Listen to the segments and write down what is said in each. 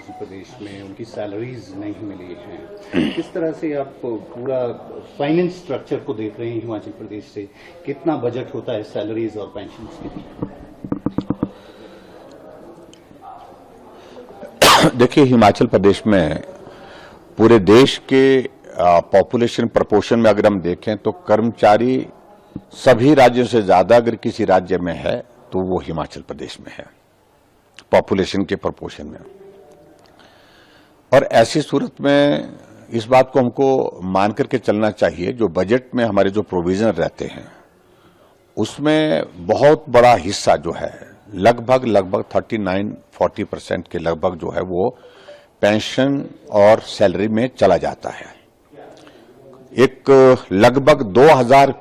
हिमाचल प्रदेश में उनकी सैलरीज नहीं मिली हैं। किस तरह से आप पूरा फाइनेंस स्ट्रक्चर को देख रहे हैं हिमाचल प्रदेश से? कितना बजट होता है सैलरीज और पेंशन के लिए? देखिए, हिमाचल प्रदेश में पूरे देश के पॉपुलेशन प्रपोर्शन में अगर हम देखें तो कर्मचारी सभी राज्यों से ज्यादा अगर किसी राज्य में है तो वो हिमाचल प्रदेश में है पॉपुलेशन के प्रपोर्शन में। और ऐसी सूरत में इस बात को हमको मान करके चलना चाहिए, जो बजट में हमारे जो प्रोविजन रहते हैं उसमें बहुत बड़ा हिस्सा जो है लगभग 39-40% के लगभग जो है वो पेंशन और सैलरी में चला जाता है। एक लगभग 2000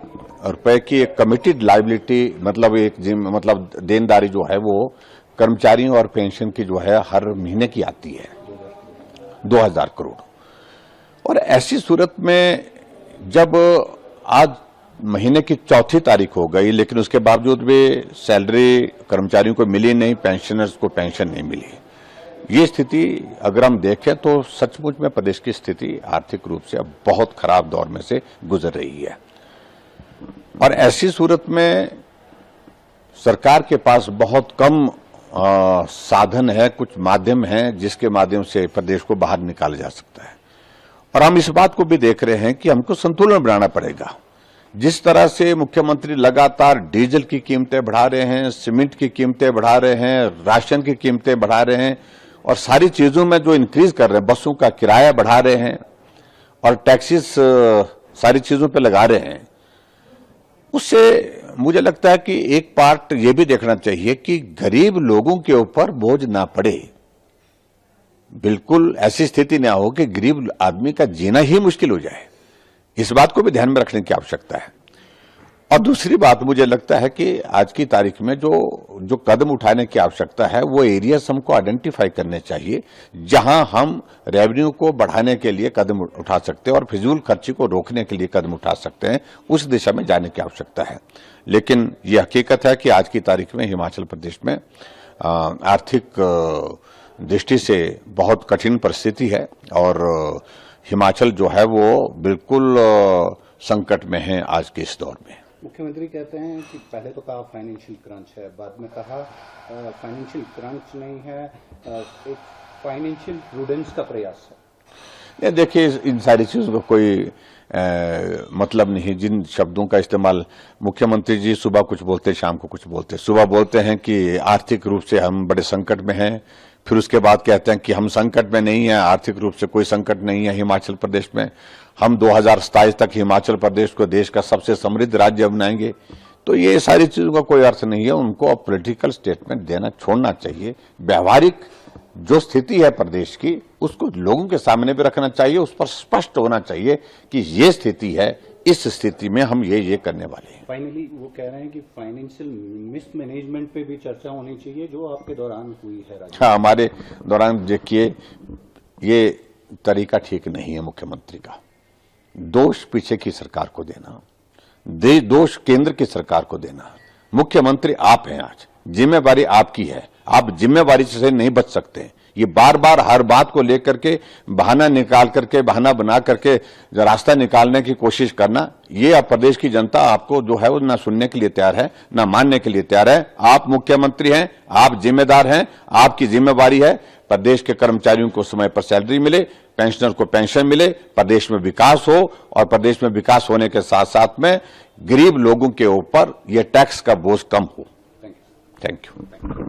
रुपए की एक कमिटेड लायबिलिटी मतलब देनदारी जो है वो कर्मचारियों और पेंशन की जो है हर महीने की आती है 2000 करोड़। और ऐसी सूरत में जब आज महीने की 4थी तारीख हो गई लेकिन उसके बावजूद भी सैलरी कर्मचारियों को मिली नहीं, पेंशनर्स को पेंशन नहीं मिली, ये स्थिति अगर हम देखें तो सचमुच में प्रदेश की स्थिति आर्थिक रूप से अब बहुत खराब दौर में से गुजर रही है। और ऐसी सूरत में सरकार के पास बहुत कम साधन है, कुछ माध्यम हैं जिसके माध्यम से प्रदेश को बाहर निकाला जा सकता है। और हम इस बात को भी देख रहे हैं कि हमको संतुलन बनाना पड़ेगा। जिस तरह से मुख्यमंत्री लगातार डीजल की कीमतें बढ़ा रहे हैं, सीमेंट की कीमतें बढ़ा रहे हैं, राशन की कीमतें बढ़ा रहे हैं और सारी चीजों में जो इंक्रीज कर रहे हैं, बसों का किराया बढ़ा रहे हैं और टैक्सेस सारी चीजों पे लगा रहे हैं, उससे मुझे लगता है कि एक पार्ट ये भी देखना चाहिए कि गरीब लोगों के ऊपर बोझ ना पड़े। बिल्कुल ऐसी स्थिति ना हो कि गरीब आदमी का जीना ही मुश्किल हो जाए, इस बात को भी ध्यान में रखने की आवश्यकता है। और दूसरी बात मुझे लगता है कि आज की तारीख में जो कदम उठाने की आवश्यकता है वो एरियाज हमको आइडेंटिफाई करने चाहिए जहां हम रेवेन्यू को बढ़ाने के लिए कदम उठा सकते हैं और फिजूल खर्ची को रोकने के लिए कदम उठा सकते हैं, उस दिशा में जाने की आवश्यकता है। लेकिन ये हकीकत है कि आज की तारीख में हिमाचल प्रदेश में आर्थिक दृष्टि से बहुत कठिन परिस्थिति है और हिमाचल जो है वो बिल्कुल संकट में है आज के इस दौर में। मुख्यमंत्री कहते हैं कि पहले तो कहा फाइनेंशियल क्रंच है, बाद में कहा फाइनेंशियल क्रंच नहीं है, एक फाइनेंशियल प्रूडेंस का प्रयास है। देखिए, इन सारी चीजों का कोई मतलब नहीं। जिन शब्दों का इस्तेमाल मुख्यमंत्री जी सुबह कुछ बोलते शाम को कुछ बोलते, सुबह बोलते हैं कि आर्थिक रूप से हम बड़े संकट में हैं, फिर उसके बाद कहते हैं कि हम संकट में नहीं है, आर्थिक रूप से कोई संकट नहीं है हिमाचल प्रदेश में, हम 2027 तक हिमाचल प्रदेश को देश का सबसे समृद्ध राज्य बनाएंगे। तो ये सारी चीजों का कोई अर्थ नहीं है। उनको अब पॉलिटिकल स्टेटमेंट देना छोड़ना चाहिए। व्यवहारिक जो स्थिति है प्रदेश की उसको लोगों के सामने भी रखना चाहिए, उस पर स्पष्ट होना चाहिए कि ये स्थिति है, इस स्थिति में हम ये करने वाले हैं। फाइनली वो कह रहे हैं कि फाइनेंशियल मिसमैनेजमेंट पे भी चर्चा होनी चाहिए जो आपके दौरान हुई है। हाँ, हमारे दौरान देखिए ये तरीका ठीक नहीं है मुख्यमंत्री का। दोष पीछे की सरकार को देना, दोष केंद्र की सरकार को देना। मुख्यमंत्री आप हैं, आज जिम्मेवारी आपकी है, आप जिम्मेवारी से नहीं बच सकते। ये बार बार हर बात को लेकर के बहाना निकाल करके, बहाना बना करके रास्ता निकालने की कोशिश करना, ये अब प्रदेश की जनता आपको जो है वो ना सुनने के लिए तैयार है ना मानने के लिए तैयार है। आप मुख्यमंत्री हैं, आप जिम्मेदार हैं, आपकी जिम्मेवारी है प्रदेश के कर्मचारियों को समय पर सैलरी मिले, पेंशनर को पेंशन मिले, प्रदेश में विकास हो और प्रदेश में विकास होने के साथ साथ में गरीब लोगों के ऊपर ये टैक्स का बोझ कम हो। Thank you.